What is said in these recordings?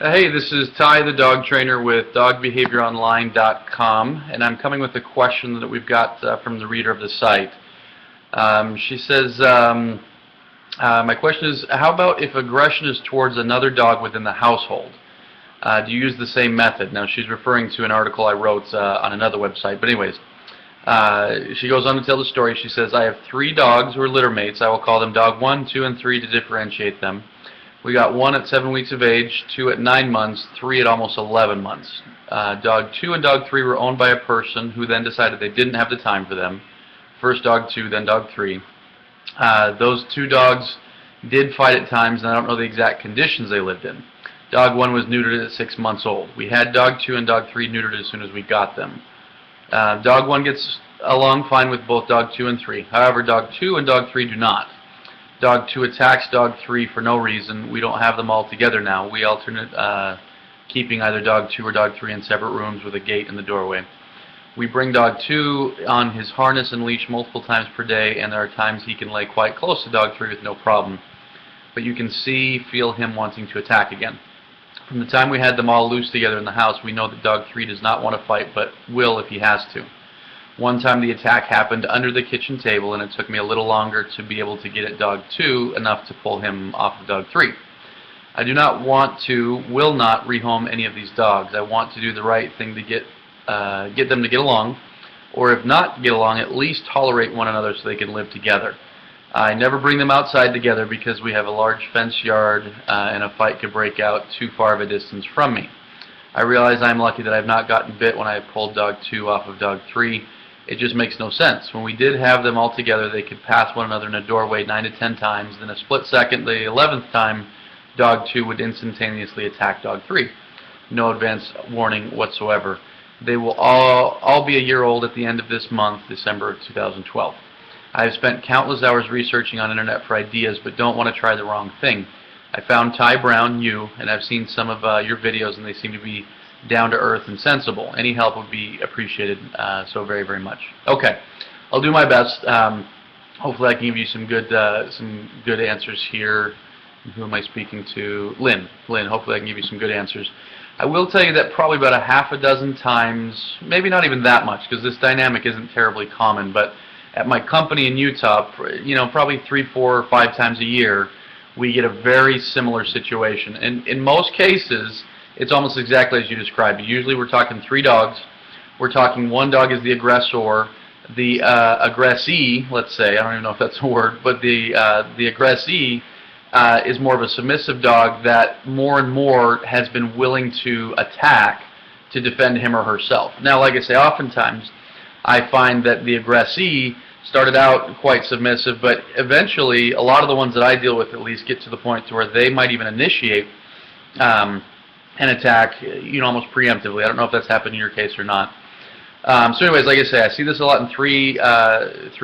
Hey, this is Ty, the dog trainer with DogBehaviorOnline.com, and I'm coming with a question that we've got from the reader of the site. She says, my question is, how about if aggression is towards another dog within the household? Do you use the same method? Now, she's referring to an article I wrote on another website, but anyways, she goes on to tell the story. She says, I have 3 dogs who are litter mates. I will call them dog 1, 2, and 3 to differentiate them. We got 1 at 7 weeks of age, 2 at 9 months, 3 at almost 11 months. Dog 2 and dog 3 were owned by a person who then decided they didn't have the time for them. First dog 2, then dog 3. Those 2 dogs did fight at times, and I don't know the exact conditions they lived in. Dog 1 was neutered at 6 months old. We had dog 2 and dog 3 neutered as soon as we got them. Dog 1 gets along fine with both dog 2 and 3. However, dog 2 and dog 3 do not. Dog 2 attacks dog 3 for no reason. We don't have them all together now. We alternate keeping either dog 2 or dog 3 in separate rooms with a gate in the doorway. We bring dog 2 on his harness and leash multiple times per day, and there are times he can lay quite close to dog 3 with no problem. But you can feel him wanting to attack again. From the time we had them all loose together in the house, we know that dog 3 does not want to fight, but will if he has to. One time the attack happened under the kitchen table, and it took me a little longer to be able to get at dog 2 enough to pull him off of dog 3. I do not want to, will not rehome any of these dogs. I want to do the right thing to get them to get along, or if not get along, at least tolerate one another so they can live together. I never bring them outside together because we have a large fenced yard and a fight could break out too far of a distance from me. I realize I'm lucky that I've not gotten bit when I pulled dog 2 off of dog 3. It just makes no sense. When we did have them all together, they could pass one another in a doorway 9 to 10 times. Then a split second, the 11th time, dog 2 would instantaneously attack dog 3. No advance warning whatsoever. They will all be a year old at the end of this month, December of 2012. I have spent countless hours researching on internet for ideas, but don't want to try the wrong thing. I found Ty Brown, and I've seen some of your videos, and they seem to be down to earth and sensible. Any help would be appreciated so very, very much. Okay, I'll do my best. Hopefully I can give you some good answers here. Who am I speaking to? Lynn, hopefully I can give you some good answers. I will tell you that probably about a half a dozen times, maybe not even that much, because this dynamic isn't terribly common, but at my company in Utah, probably 3, 4, or 5 times a year, we get a very similar situation. And in most cases, it's almost exactly as you described. Usually we're talking 3 dogs. We're talking 1 dog is the aggressor. The aggressee, let's say, I don't even know if that's a word, but the aggressee is more of a submissive dog that more and more has been willing to attack to defend him or herself. Now, like I say, oftentimes I find that the aggressee started out quite submissive, but eventually a lot of the ones that I deal with at least get to the point to where they might even initiate an attack, almost preemptively. I don't know if that's happened in your case or not. So anyways, like I say, I see this a lot in 3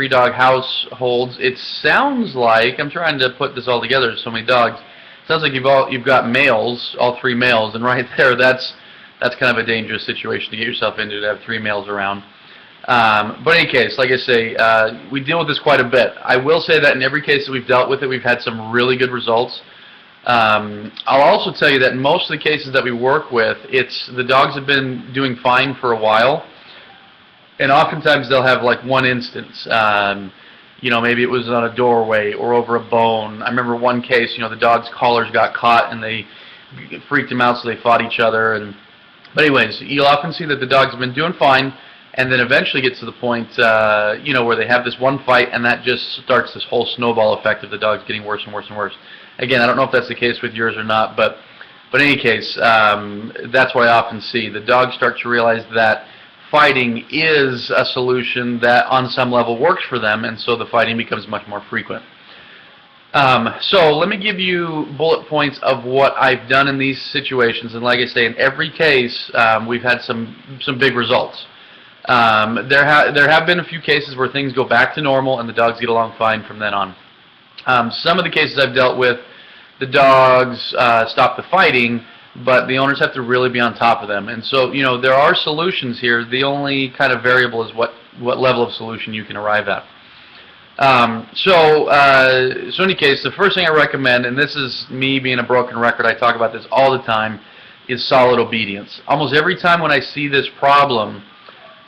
dog households. It sounds like, I'm trying to put this all together, so many dogs. It sounds like you've got males, all 3 males, and right there, that's kind of a dangerous situation to get yourself into, to have 3 males around. But in any case, like I say, we deal with this quite a bit. I will say that in every case that we've dealt with it, we've had some really good results. I'll also tell you that in most of the cases that we work with, the dogs have been doing fine for a while, and oftentimes they'll have like one instance. Maybe it was on a doorway or over a bone. I remember one case, the dog's collars got caught and they freaked him out, so they fought each other. But anyways, you'll often see that the dogs have been doing fine, and then eventually get to the point, where they have this one fight, and that just starts this whole snowball effect of the dogs getting worse and worse and worse. Again, I don't know if that's the case with yours or not, but in any case, that's what I often see. The dogs start to realize that fighting is a solution that on some level works for them, and so the fighting becomes much more frequent. So let me give you bullet points of what I've done in these situations, and like I say, in every case, we've had some big results. There have been a few cases where things go back to normal and the dogs get along fine from then on. Some of the cases I've dealt with, the dogs stop the fighting, but the owners have to really be on top of them. And so, there are solutions here. The only kind of variable is what level of solution you can arrive at. So in any case, the first thing I recommend, and this is me being a broken record, I talk about this all the time, is solid obedience. Almost every time when I see this problem,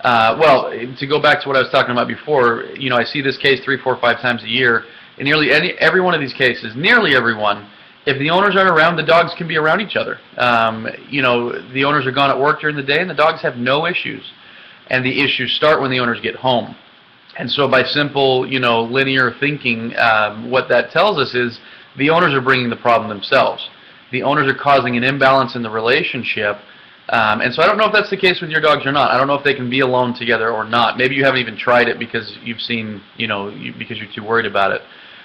well, to go back to what I was talking about before, I see this case 3, 4, 5 times a year. In nearly every one of these cases, nearly every one, if the owners aren't around, the dogs can be around each other. The owners are gone at work during the day, and the dogs have no issues. And the issues start when the owners get home. And so by simple, linear thinking, what that tells us is the owners are bringing the problem themselves. The owners are causing an imbalance in the relationship. And so I don't know if that's the case with your dogs or not. I don't know if they can be alone together or not. Maybe you haven't even tried it because you've seen, because you're too worried about it.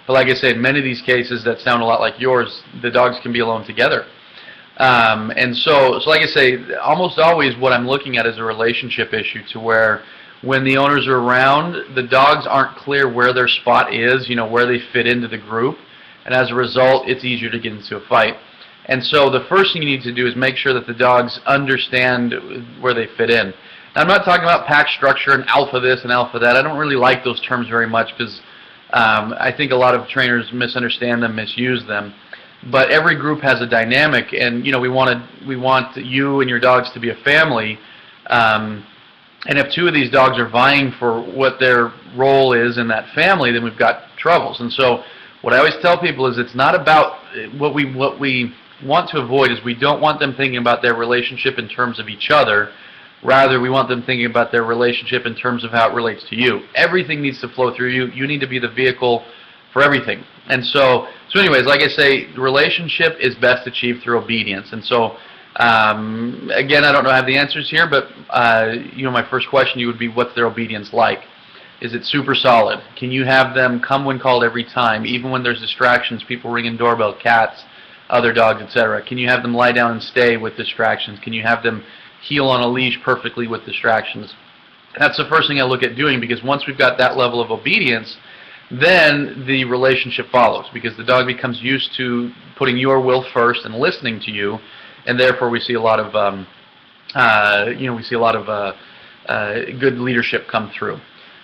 But like I said, in many of these cases that sound a lot like yours, the dogs can be alone together. And so like I say, almost always what I'm looking at is a relationship issue, to where when the owners are around, the dogs aren't clear where their spot is, where they fit into the group. And as a result, it's easier to get into a fight. And so the first thing you need to do is make sure that the dogs understand where they fit in. Now, I'm not talking about pack structure and alpha this and alpha that. I don't really like those terms very much because I think a lot of trainers misunderstand them, misuse them. But every group has a dynamic, and we want you and your dogs to be a family. And if 2 of these dogs are vying for what their role is in that family, then we've got troubles. And so what I always tell people is it's not about what we want to avoid is we don't want them thinking about their relationship in terms of each other. Rather, we want them thinking about their relationship in terms of how it relates to you. Everything needs to flow through you. You need to be the vehicle for everything. And so anyways, like I say, the relationship is best achieved through obedience. And so, again, I don't know I have the answers here, but, my first question to you would be, what's their obedience like? Is it super solid? Can you have them come when called every time, even when there's distractions, people ringing doorbell, cats, other dogs, etc.? Can you have them lie down and stay with distractions? Can you have them heel on a leash perfectly with distractions? That's the first thing I look at doing, because once we've got that level of obedience, then the relationship follows, because the dog becomes used to putting your will first and listening to you, and therefore we see a lot of good leadership come through.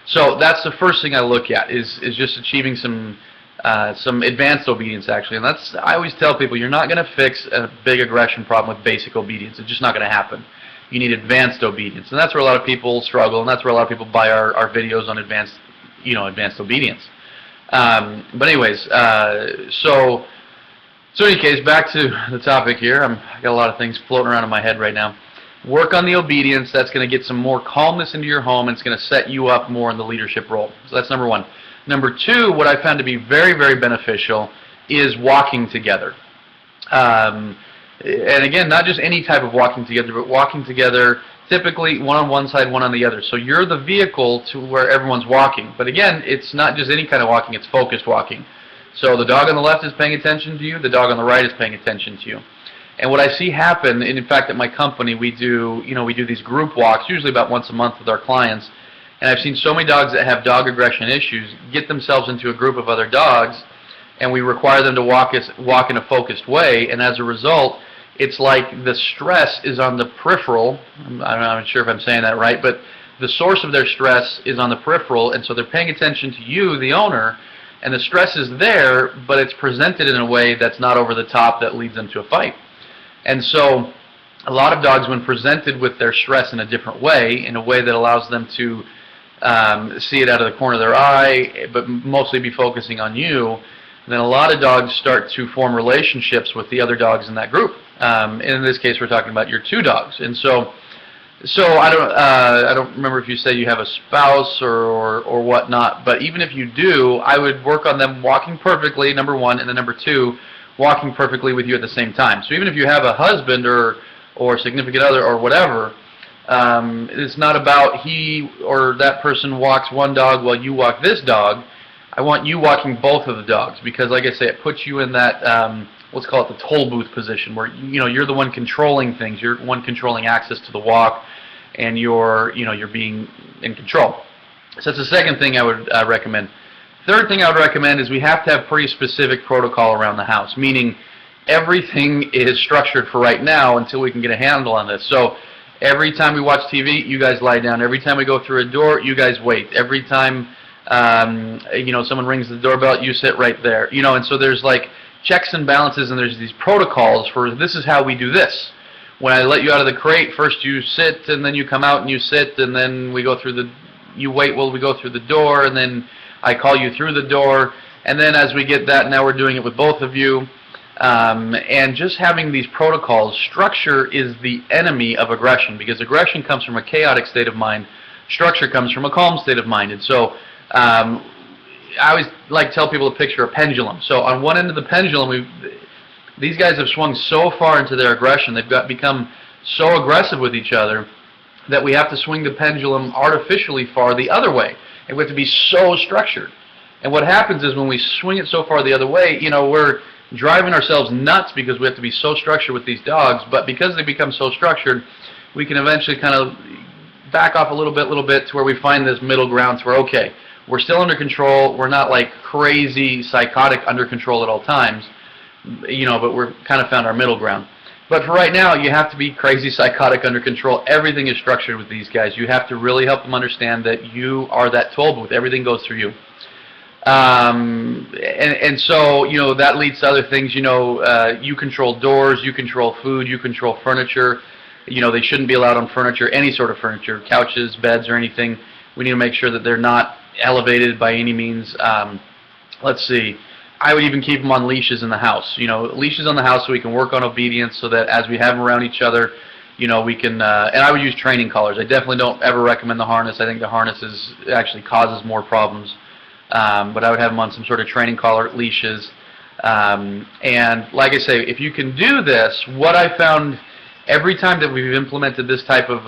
So that's the first thing I look at is just achieving some advanced obedience, actually. And I always tell people, you're not going to fix a big aggression problem with basic obedience. It's just not going to happen. You need advanced obedience, and that's where a lot of people struggle, and that's where a lot of people buy our videos on advanced obedience. But anyways, so in any case, back to the topic here. I got a lot of things floating around in my head right now. Work on the obedience. That's going to get some more calmness into your home, and it's going to set you up more in the leadership role. So that's number 1. Number 2, what I found to be very, very beneficial is walking together. And again, not just any type of walking together, but walking together, typically one on one side, one on the other. So you're the vehicle to where everyone's walking. But again, it's not just any kind of walking, it's focused walking. So the dog on the left is paying attention to you, the dog on the right is paying attention to you. And what I see happen, and in fact at my company we do these group walks, usually about once a month with our clients, and I've seen so many dogs that have dog aggression issues get themselves into a group of other dogs, and we require them to walk in a focused way, and as a result, it's like the stress is on the peripheral. I'm not sure if I'm saying that right, but the source of their stress is on the peripheral, and so they're paying attention to you, the owner, and the stress is there, but it's presented in a way that's not over the top that leads them to a fight. And so a lot of dogs, when presented with their stress in a different way, in a way that allows them to see it out of the corner of their eye, but mostly be focusing on you, then a lot of dogs start to form relationships with the other dogs in that group. In this case, we're talking about your 2 dogs. And so I don't remember if you say you have a spouse or whatnot, but even if you do, I would work on them walking perfectly, number 1, and then number 2, walking perfectly with you at the same time. So even if you have a husband or significant other or whatever, it's not about he or that person walks one dog while you walk this dog. I want you walking both of the dogs, because like I say, it puts you in that let's call it the toll booth position, where you're the one controlling things, you're the one controlling access to the walk, and you're being in control. So that's the second thing I would recommend. Third thing I would recommend is we have to have pretty specific protocol around the house, meaning everything is structured for right now until we can get a handle on this. So every time we watch TV, you guys lie down. Every time we go through a door, you guys wait. Every time someone rings the doorbell, you sit right there. And so there's like checks and balances, and there's these protocols for this is how we do this. when I let you out of the crate, first you sit, and then you come out and you sit, and then we go through you wait while we go through the door, and then I call you through the door, and then as we get that, now we're doing it with both of you. And just having these protocols, structure is the enemy of aggression, because aggression comes from a chaotic state of mind, structure comes from a calm state of mind. And so I always like to tell people to picture a pendulum. So on one end of the pendulum, these guys have swung so far into their aggression, they've become so aggressive with each other that we have to swing the pendulum artificially far the other way. And we have to be so structured. And what happens is when we swing it so far the other way, we're driving ourselves nuts because we have to be so structured with these dogs. But because they become so structured, we can eventually kind of back off a little bit to where we find this middle ground to where, okay, we're still under control. We're not like crazy, psychotic under control at all times, but we're kind of found our middle ground. But for right now, you have to be crazy, psychotic, under control. Everything is structured with these guys. You have to really help them understand that you are that toll booth. Everything goes through you. And so, that leads to other things. You control doors, you control food, you control furniture. They shouldn't be allowed on furniture, any sort of furniture, couches, beds, or anything. We need to make sure that they're not elevated by any means. Let's see. I would even keep them on leashes in the house. Leashes on the house so we can work on obedience, so that as we have them around each other, we can, and I would use training collars. I definitely don't ever recommend the harness. I think the harness actually causes more problems. But I would have them on some sort of training collar, leashes. And like I say, if you can do this, what I found every time that we've implemented this type of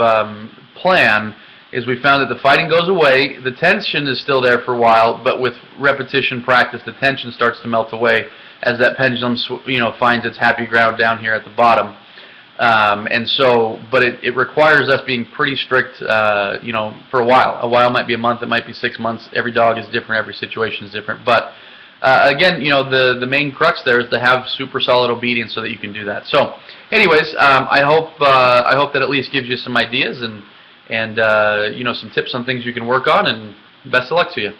plan is we found that the fighting goes away, the tension is still there for a while, but with repetition, practice, the tension starts to melt away as that pendulum finds its happy ground down here at the bottom. And so, but it requires us being pretty strict, for a while. A while might be a month, it might be 6 months. Every dog is different, every situation is different. But again, the main crux there is to have super solid obedience so that you can do that. So, anyways, I hope that at least gives you some ideas and some tips on things you can work on. And best of luck to you.